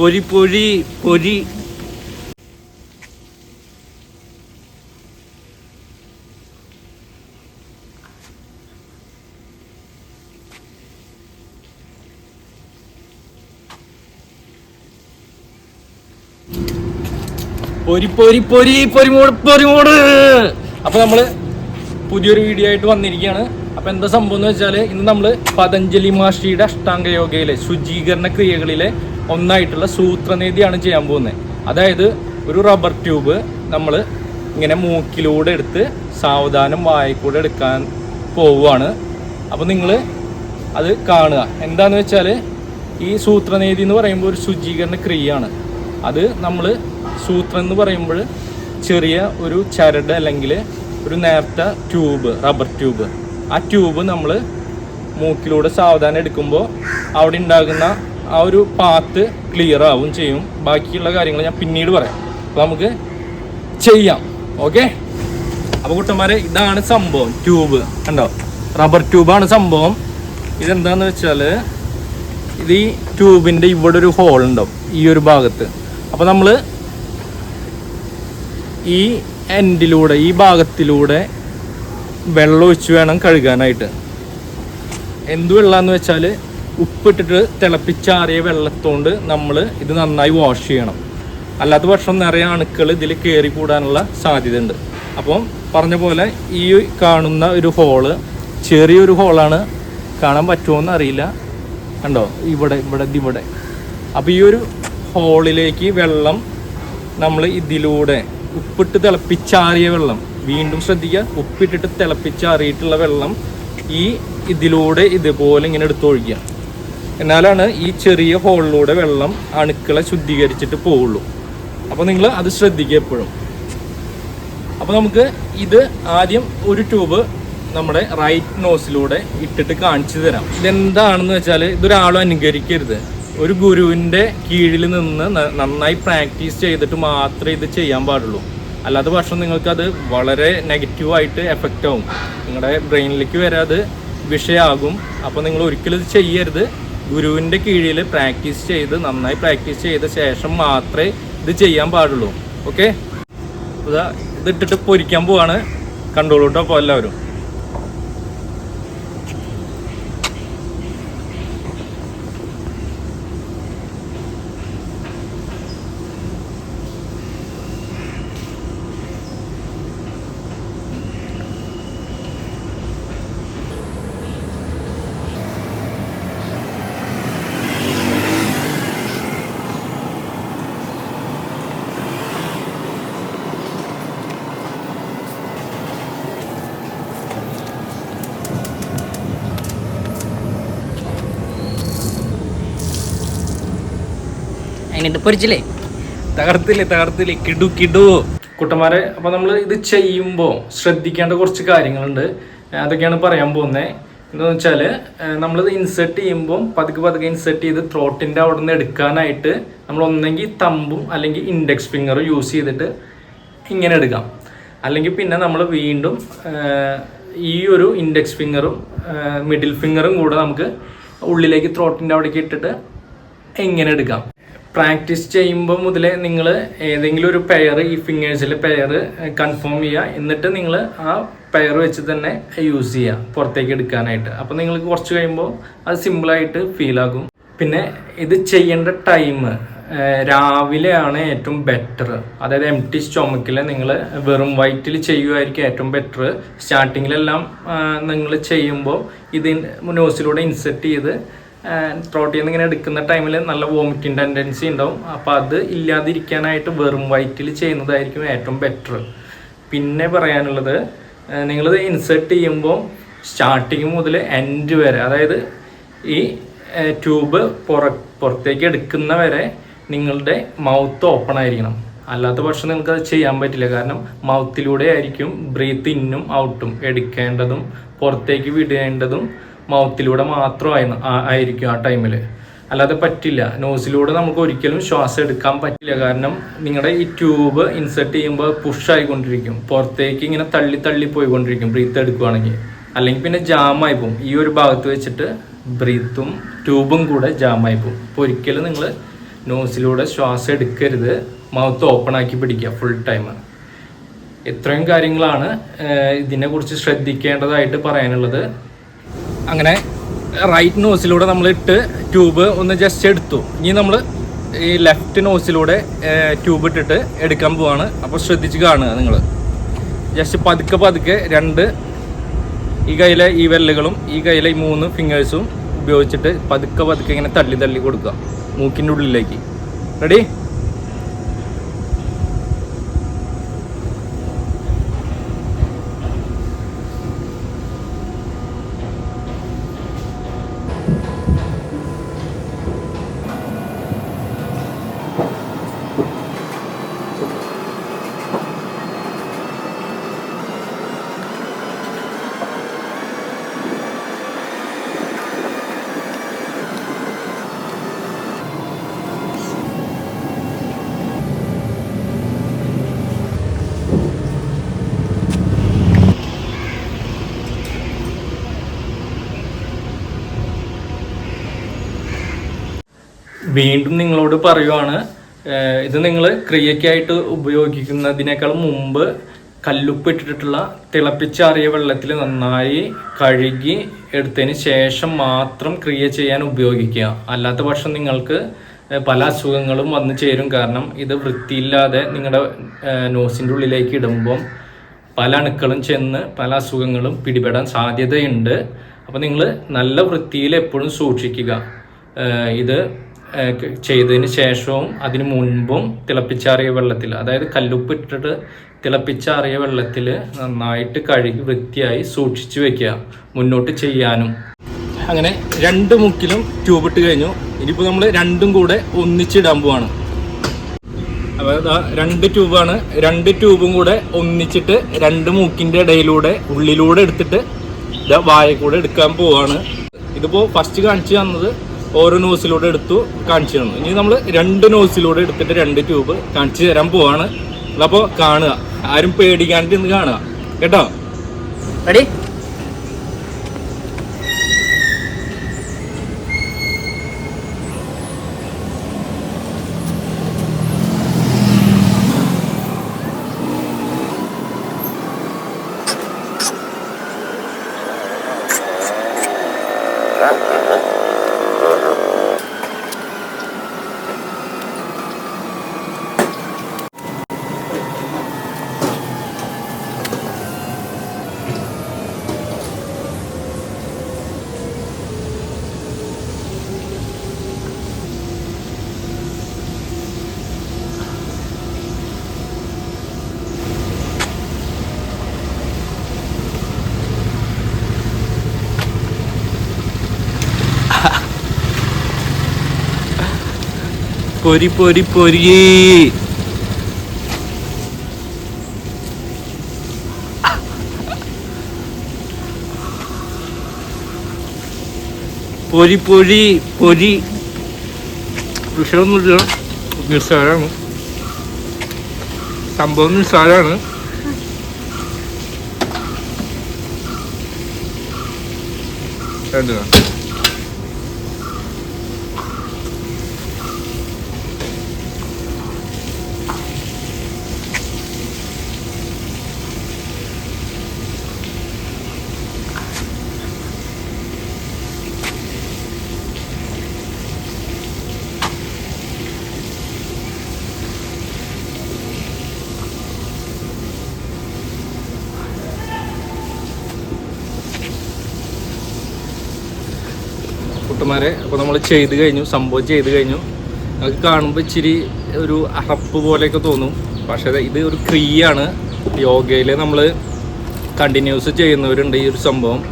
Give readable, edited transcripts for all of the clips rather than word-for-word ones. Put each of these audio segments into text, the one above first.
പൊരി പൊരി പൊരി. പൊരി പൊരി പൊരി പൊരിമൂട് പൊരിമൂട്. അപ്പൊ നമ്മള് പുതിയൊരു വീഡിയോ ആയിട്ട് വന്നിരിക്കുകയാണ്. അപ്പൊ എന്താ സംഭവം എന്ന് വെച്ചാല്, ഇന്ന് നമ്മള് പതഞ്ജലി മഹർഷിയുടെ അഷ്ടാംഗ യോഗയിലെ ശുചീകരണ ക്രിയകളിലെ ഒന്നായിട്ടുള്ള സൂത്രനേതിയാണ് ചെയ്യാൻ പോകുന്നത്. അതായത് ഒരു റബ്ബർ ട്യൂബ് നമ്മൾ ഇങ്ങനെ മൂക്കിലൂടെ എടുത്ത് സാവധാനം വായക്കൂടെ എടുക്കാൻ പോവുകയാണ്. അപ്പോൾ നിങ്ങൾ അത് കാണുക. എന്താന്ന് വെച്ചാൽ, ഈ സൂത്രനേതി എന്ന് പറയുമ്പോൾ ഒരു ശുചീകരണ ക്രിയയാണ്. അത് നമ്മൾ സൂത്രം എന്ന് പറയുമ്പോൾ ചെറിയ ഒരു ചരട് അല്ലെങ്കിൽ ഒരു നേർത്ത ട്യൂബ്, റബ്ബർ ട്യൂബ്, ആ ട്യൂബ് നമ്മൾ മൂക്കിലൂടെ സാവധാനം എടുക്കുമ്പോൾ അവിടെ ഉണ്ടാകുന്ന ആ ഒരു പാത്ത് ക്ലിയർ ആവും ചെയ്യും. ബാക്കിയുള്ള കാര്യങ്ങൾ ഞാൻ പിന്നീട് പറയാം. അപ്പോൾ നമുക്ക് ചെയ്യാം. ഓക്കെ. അപ്പോൾ കുട്ടന്മാരെ, ഇതാണ് സംഭവം. ട്യൂബ് കണ്ടോ, റബ്ബർ ട്യൂബാണ് സംഭവം. ഇതെന്താന്ന് വെച്ചാൽ, ഇത് ഈ ട്യൂബിൻ്റെ ഇവിടെ ഒരു ഹോൾ ഉണ്ടാവും ഈ ഒരു ഭാഗത്ത്. അപ്പോൾ നമ്മൾ ഈ എൻഡിലൂടെ, ഈ ഭാഗത്തിലൂടെ വെള്ളം ഒഴിച്ച് വേണം കഴുകാനായിട്ട്. എന്ത് വെള്ളമെന്ന് വെച്ചാൽ, ഉപ്പിട്ടിട്ട് തിളപ്പിച്ചാറിയ വെള്ളത്തോണ്ട് നമ്മൾ ഇത് നന്നായി വാഷ് ചെയ്യണം. അല്ലാത്ത പക്ഷം നിറയെ അണുക്കൾ ഇതിൽ കയറി കൂടാനുള്ള സാധ്യതയുണ്ട്. അപ്പം പറഞ്ഞ പോലെ ഈ കാണുന്ന ഒരു ഹോള് ചെറിയൊരു ഹോളാണ്. കാണാൻ പറ്റുമോയെന്ന് അറിയില്ല. കണ്ടോ, ഇവിടെ. അപ്പോൾ ഈ ഒരു ഹോളിലേക്ക് വെള്ളം നമ്മൾ ഇതിലൂടെ ഉപ്പിട്ട് തിളപ്പിച്ചാറിയ വെള്ളം, വീണ്ടും ശ്രദ്ധിക്കുക, ഉപ്പിട്ടിട്ട് തിളപ്പിച്ചാറിയിട്ടുള്ള വെള്ളം ഈ ഇതിലൂടെ ഇതുപോലെ ഇങ്ങനെ എടുത്തൊഴിക്കുക. എന്നാലാണ് ഈ ചെറിയ ഹോളിലൂടെ വെള്ളം അണുക്കളെ ശുദ്ധീകരിച്ചിട്ട് പോവുള്ളൂ. അപ്പോൾ നിങ്ങൾ അത് ശ്രദ്ധിക്കുക എപ്പോഴും. അപ്പോൾ നമുക്ക് ഇത് ആദ്യം ഒരു ട്യൂബ് നമ്മുടെ റൈറ്റ് നോസിലൂടെ ഇട്ടിട്ട് കാണിച്ചു തരാം. ഇതെന്താണെന്ന് വെച്ചാൽ, ഇതൊരാളും അനുകരിക്കരുത്. ഒരു ഗുരുവിൻ്റെ കീഴിൽ നിന്ന് നന്നായി പ്രാക്ടീസ് ചെയ്തിട്ട് മാത്രമേ ഇത് ചെയ്യാൻ പാടുള്ളൂ. അല്ലാത്ത പക്ഷം നിങ്ങൾക്കത് വളരെ നെഗറ്റീവായിട്ട് എഫക്റ്റ് ആവും. നിങ്ങളുടെ ബ്രെയിനിലേക്ക് വരെ അത് വിഷയമാകും. അപ്പോൾ നിങ്ങൾ ഒരിക്കലും ഇത് ചെയ്യരുത്. ഗുരുവിൻ്റെ കീഴിൽ പ്രാക്ടീസ് ചെയ്ത്, നന്നായി പ്രാക്ടീസ് ചെയ്ത ശേഷം മാത്രമേ ഇത് ചെയ്യാൻ പാടുള്ളൂ. ഓക്കെ. ഇതിട്ടിട്ട് പൊരിക്കാൻ പോവാണ്. കണ്ടോളൂ കേട്ടോ അപ്പോൾ എല്ലാവരും. പൊരിച്ചില്ലേ? തകർത്തില്ലേ കിടു കുട്ടന്മാരെ. അപ്പോൾ നമ്മൾ ഇത് ചെയ്യുമ്പോൾ ശ്രദ്ധിക്കേണ്ട കുറച്ച് കാര്യങ്ങളുണ്ട്. അതൊക്കെയാണ് പറയാൻ പോകുന്നത്. എന്താണെന്ന് വെച്ചാൽ, നമ്മളിത് ഇൻസെർട്ട് ചെയ്യുമ്പോൾ പതുക്കെ ഇൻസെർട്ട് ചെയ്ത് ത്രോട്ടിൻ്റെ അവിടെ നിന്ന് എടുക്കാനായിട്ട് നമ്മൾ ഒന്നെങ്കിൽ തമ്പും അല്ലെങ്കിൽ ഇൻഡെക്സ് ഫിംഗറും യൂസ് ചെയ്തിട്ട് ഇങ്ങനെ എടുക്കാം. അല്ലെങ്കിൽ പിന്നെ നമ്മൾ വീണ്ടും ഈ ഒരു ഇൻഡെക്സ് ഫിംഗറും മിഡിൽ ഫിംഗറും കൂടെ നമുക്ക് ഉള്ളിലേക്ക് ത്രോട്ടിൻ്റെ അവിടേക്ക് ഇട്ടിട്ട് ഇങ്ങനെ എടുക്കാം. പ്രാക്ടീസ് ചെയ്യുമ്പോൾ മുതലേ നിങ്ങൾ ഏതെങ്കിലും ഒരു പെയർ, ഈ ഫിംഗേഴ്സിലെ പെയർ കൺഫേം ചെയ്യുക. എന്നിട്ട് നിങ്ങൾ ആ പെയർ വെച്ച് തന്നെ യൂസ് ചെയ്യുക പുറത്തേക്ക് എടുക്കാനായിട്ട്. അപ്പോൾ നിങ്ങൾക്ക് കുറച്ച് കഴിയുമ്പോൾ അത് സിമ്പിളായിട്ട് ഫീലാകും. പിന്നെ ഇത് ചെയ്യേണ്ട ടൈം രാവിലെയാണ് ഏറ്റവും ബെറ്റർ. അതായത് എംപ്റ്റി സ്റ്റൊമക്കിൽ നിങ്ങൾ വെറും വയറ്റിൽ ചെയ്യുമായിരിക്കും ഏറ്റവും ബെറ്റർ. സ്റ്റാർട്ടിങ്ങിലെല്ലാം നിങ്ങൾ ചെയ്യുമ്പോൾ ഇത് നോസിലൂടെ ഇൻസെർട്ട് ചെയ്ത് ത്രോട്ടിൽ നിന്ന് ഇങ്ങനെ എടുക്കുന്ന ടൈമിൽ നല്ല വോമിറ്റിംഗ് ടെൻഡൻസി ഉണ്ടാവും. അപ്പോൾ അത് ഇല്ലാതിരിക്കാനായിട്ട് വെറും വയറ്റിൽ ചെയ്യുന്നതായിരിക്കും ഏറ്റവും ബെറ്റർ. പിന്നെ പറയാനുള്ളത്, നിങ്ങളിത് ഇൻസെർട്ട് ചെയ്യുമ്പോൾ സ്റ്റാർട്ടിങ് മുതൽ എൻഡ് വരെ, അതായത് ഈ ട്യൂബ് പുറത്തേക്ക് എടുക്കുന്ന വരെ നിങ്ങളുടെ മൗത്ത് ഓപ്പൺ ആയിരിക്കണം. അല്ലാത്ത പക്ഷം നിങ്ങൾക്കത് ചെയ്യാൻ പറ്റില്ല. കാരണം മൗത്തിലൂടെ ആയിരിക്കും ബ്രീത്ത് ഇന്നും ഔട്ടും എടുക്കേണ്ടതും പുറത്തേക്ക് വിടേണ്ടതും മൗത്തിലൂടെ മാത്രമായിരിക്കും ആ ടൈമിൽ. അല്ലാതെ പറ്റില്ല. നോസിലൂടെ നമുക്ക് ഒരിക്കലും ശ്വാസം എടുക്കാൻ പറ്റില്ല. കാരണം നിങ്ങളുടെ ഈ ട്യൂബ് ഇൻസെർട്ട് ചെയ്യുമ്പോൾ പുഷായിക്കൊണ്ടിരിക്കും, പുറത്തേക്ക് ഇങ്ങനെ തള്ളി പോയിക്കൊണ്ടിരിക്കും ബ്രീത്ത് എടുക്കുകയാണെങ്കിൽ. അല്ലെങ്കിൽ പിന്നെ ജാമായി പോകും. ഈ ഒരു ഭാഗത്ത് വെച്ചിട്ട് ബ്രീത്തും ട്യൂബും കൂടെ ജാമായി പോകും. അപ്പോൾ ഒരിക്കലും നിങ്ങൾ നോസിലൂടെ ശ്വാസം എടുക്കരുത്, മൗത്ത് ഓപ്പൺ ആക്കി പിടിക്കുക ഫുൾ ടൈം. ഇത്രയും കാര്യങ്ങളാണ് ഇതിനെക്കുറിച്ച് ശ്രദ്ധിക്കേണ്ടതായിട്ട് പറയാനുള്ളത്. അങ്ങനെ റൈറ്റ് നോസിലൂടെ നമ്മൾ ഇട്ട് ട്യൂബ് ഒന്ന് ജസ്റ്റ് എടുത്തു. ഇനി നമ്മൾ ഈ ലെഫ്റ്റ് നോസിലൂടെ ട്യൂബ് ഇട്ടിട്ട് എടുക്കാൻ പോവാണ്. അപ്പോൾ ശ്രദ്ധിച്ച് കാണുക നിങ്ങൾ. ജസ്റ്റ് പതുക്കെ പതുക്കെ ഈ കയ്യിലെ ഈ വിരലുകളും ഈ കയ്യിലെ ഈ 3 ഫിംഗേഴ്സും ഉപയോഗിച്ചിട്ട് പതുക്കെ പതുക്കെ ഇങ്ങനെ തള്ളി തള്ളി കൊടുക്കുക മൂക്കിൻ്റെ ഉള്ളിലേക്ക്. റെഡി? വീണ്ടും നിങ്ങളോട് പറയുവാണ്, ഇത് നിങ്ങൾ ക്രിയയ്ക്കായിട്ട് ഉപയോഗിക്കുന്നതിനേക്കാൾ മുമ്പ് കല്ലുപ്പ് ഇട്ടിട്ടുള്ള തിളപ്പിച്ചാറിയ വെള്ളത്തിൽ നന്നായി കഴുകി എടുത്തതിന് ശേഷം മാത്രം ക്രിയ ചെയ്യാൻ ഉപയോഗിക്കുക. അല്ലാത്ത പക്ഷം നിങ്ങൾക്ക് പല അസുഖങ്ങളും വന്നു ചേരും. കാരണം ഇത് വൃത്തിയില്ലാതെ നിങ്ങളുടെ നോസിൻ്റെ ഉള്ളിലേക്ക് ഇടുമ്പം പല അണുക്കളും ചെന്ന് പല അസുഖങ്ങളും പിടിപെടാൻ സാധ്യതയുണ്ട്. അപ്പോൾ നിങ്ങൾ നല്ല വൃത്തിയിൽ എപ്പോഴും സൂക്ഷിക്കുക. ഇത് ചെയ്തതിന് ശേഷവും അതിന് മുൻപും തിളപ്പിച്ചാറിയ വെള്ളത്തിൽ, അതായത് കല്ലുപ്പ് ഇട്ടിട്ട് തിളപ്പിച്ചാറിയ വെള്ളത്തിൽ നന്നായിട്ട് കഴുകി വൃത്തിയായി സൂക്ഷിച്ചു വെക്കുക മുന്നോട്ട് ചെയ്യാനും. അങ്ങനെ 2 മുക്കിലും ട്യൂബ് ഇട്ട് കഴിഞ്ഞു. ഇനിയിപ്പോൾ നമ്മൾ രണ്ടും കൂടെ ഒന്നിച്ചിടാൻ പോവാണ്. അപ്പോൾ 2 ട്യൂബാണ്. 2 ട്യൂബും കൂടെ ഒന്നിച്ചിട്ട് 2 മൂക്കിൻ്റെ ഇടയിലൂടെ ഉള്ളിലൂടെ എടുത്തിട്ട് വായ കൂടെ എടുക്കാൻ പോവാണ്. ഇതിപ്പോൾ ഫസ്റ്റ് കാണിച്ചു തന്നത് ഓരോ നോസിലൂടെ എടുത്തു കാണിച്ചു തന്നു. ഇനി നമ്മൾ 2 നോസിലൂടെ എടുത്തിട്ട് 2 ട്യൂബ് കാണിച്ചു തരാൻ പോവാണ്. അപ്പോൾ കാണുക, ആരും പേടിക്കാണ്ട് ഇന്ന് കാണുക കേട്ടോ. റെഡി? പൊരി പൊരി പൊരി. പൊരി പൊരി പൊരി. വിഷയമൊന്നുമില്ല, നിസ്സാരാണ് സംഭവം, നിസ്സാരാണ്. കണ്ടോ? കൂട്ടുമാരെ, അപ്പോൾ നമ്മൾ ചെയ്ത് കഴിഞ്ഞു, സംഭവം ചെയ്ത് കഴിഞ്ഞു. നമുക്ക് കാണുമ്പോൾ ഇച്ചിരി ഒരു അറപ്പ് പോലെയൊക്കെ തോന്നും. പക്ഷേ ഇത് ഒരു ക്രിയയാണ്. യോഗയിൽ നമ്മൾ കണ്ടിന്യൂസ് ചെയ്യുന്നവരുണ്ട് ഈ ഒരു സംഭവം.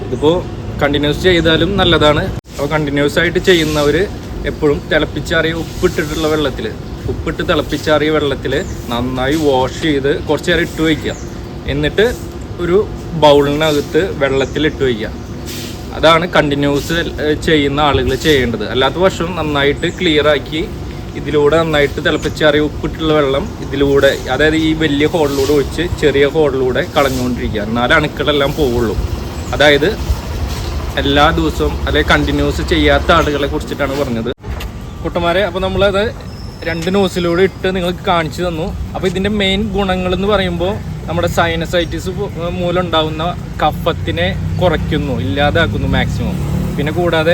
ഇതിപ്പോൾ കണ്ടിന്യൂസ് ചെയ്താലും നല്ലതാണ്. അപ്പോൾ കണ്ടിന്യൂസ് ആയിട്ട് ചെയ്യുന്നവർ എപ്പോഴും തിളപ്പിച്ചാറിയ ഉപ്പിട്ടിട്ടുള്ള വെള്ളത്തിൽ, ഉപ്പിട്ട് തിളപ്പിച്ചാറിയ വെള്ളത്തിൽ നന്നായി വാഷ് ചെയ്ത് കുറച്ച് നേരം ഇട്ട് വയ്ക്കുക. എന്നിട്ട് ഒരു ബൗളിനകത്ത് വെള്ളത്തിലിട്ട് വയ്ക്കുക. അതാണ് കണ്ടിന്യൂസ് ചെയ്യുന്ന ആളുകൾ ചെയ്യേണ്ടത്. അല്ലാത്ത പക്ഷം നന്നായിട്ട് ക്ലിയറാക്കി ഇതിലൂടെ നന്നായിട്ട് തിളപ്പിച്ചാറിയ ഉപ്പിട്ടുള്ള വെള്ളം ഇതിലൂടെ, അതായത് ഈ വലിയ ഹോളിലൂടെ ഒഴിച്ച് ചെറിയ ഹോളിലൂടെ കളഞ്ഞുകൊണ്ടിരിക്കുക. എന്നാലും അണുക്കളെല്ലാം പോവുള്ളൂ. അതായത് എല്ലാ ദിവസവും അല്ലെങ്കിൽ കണ്ടിന്യൂസ് ചെയ്യാത്ത ആളുകളെ കുറിച്ചിട്ടാണ് പറഞ്ഞത്. കുട്ടന്മാരെ, അപ്പോൾ നമ്മളത് 2 നോസിലൂടെ ഇട്ട് നിങ്ങൾക്ക് കാണിച്ചു തന്നു. അപ്പോൾ ഇതിൻ്റെ മെയിൻ ഗുണങ്ങൾ എന്ന് പറയുമ്പോൾ നമ്മുടെ സൈനസൈറ്റിസ് മൂലം ഉണ്ടാകുന്ന കഫത്തിനെ കുറയ്ക്കുന്നു, ഇല്ലാതാക്കുന്നു മാക്സിമം. പിന്നെ കൂടാതെ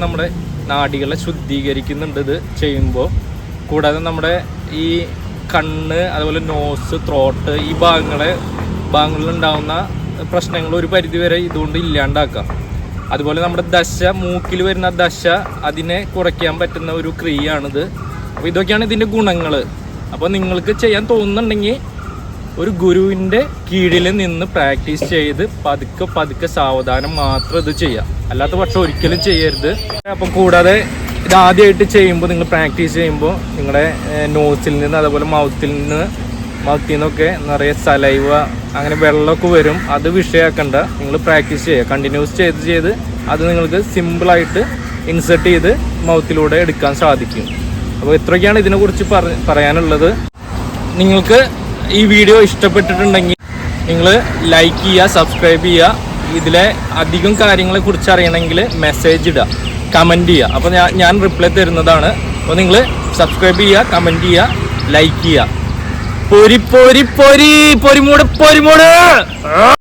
നമ്മുടെ നാഡികളെ ശുദ്ധീകരിക്കുന്നുണ്ട് ഇത് ചെയ്യുമ്പോൾ. കൂടാതെ നമ്മുടെ ഈ കണ്ണ്, അതുപോലെ നോസ്, ത്രോട്ട്, ഈ ഭാഗങ്ങളിലുണ്ടാകുന്ന പ്രശ്നങ്ങൾ ഒരു പരിധിവരെ ഇതുകൊണ്ട് ഇല്ലാണ്ടാക്കാം. അതുപോലെ നമ്മുടെ ദശ, മൂക്കിൽ വരുന്ന ദശ, അതിനെ കുറയ്ക്കാൻ പറ്റുന്ന ഒരു ക്രിയയാണിത്. അപ്പോൾ ഇതൊക്കെയാണ് ഇതിൻ്റെ ഗുണങ്ങൾ. അപ്പോൾ നിങ്ങൾക്ക് ചെയ്യാൻ തോന്നുന്നുണ്ടെങ്കിൽ ഒരു ഗുരുവിൻ്റെ കീഴിൽ നിന്ന് പ്രാക്ടീസ് ചെയ്ത് പതുക്കെ സാവധാനം മാത്രം ഇത് ചെയ്യാം. അല്ലാത്ത പക്ഷം ഒരിക്കലും ചെയ്യരുത്. അപ്പം കൂടാതെ ഇതാദ്യമായിട്ട് ചെയ്യുമ്പോൾ, നിങ്ങൾ പ്രാക്ടീസ് ചെയ്യുമ്പോൾ നിങ്ങളുടെ നോസിൽ നിന്ന്, അതുപോലെ മൗത്തിൽ നിന്നൊക്കെ നിറയെ സലൈവ, അങ്ങനെ വെള്ളമൊക്കെ വരും. അത് വിഷയമാക്കണ്ട, നിങ്ങൾ പ്രാക്ടീസ് ചെയ്യുക. കണ്ടിന്യൂസ് ചെയ്ത് അത് നിങ്ങൾക്ക് സിമ്പിളായിട്ട് ഇൻസെർട്ട് ചെയ്ത് മൗത്തിലൂടെ എടുക്കാൻ സാധിക്കും. അപ്പോൾ ഇത്രയൊക്കെയാണ് ഇതിനെക്കുറിച്ച് പറയാനുള്ളത്. നിങ്ങൾക്ക് ഈ വീഡിയോ ഇഷ്ടപ്പെട്ടിട്ടുണ്ടെങ്കിൽ നിങ്ങൾ ലൈക്ക് ചെയ്യുക, സബ്സ്ക്രൈബ് ചെയ്യുക. ഇതിലെ അധികം കാര്യങ്ങളെക്കുറിച്ച് അറിയണമെങ്കിൽ മെസ്സേജ് ഇടുക, കമൻറ്റ് ചെയ്യുക. അപ്പോൾ ഞാൻ റിപ്ലൈ തരുന്നതാണ്. അപ്പോൾ നിങ്ങൾ സബ്സ്ക്രൈബ് ചെയ്യുക, കമൻറ്റ് ചെയ്യുക, ലൈക്ക് ചെയ്യുക. പൊരിമൂട്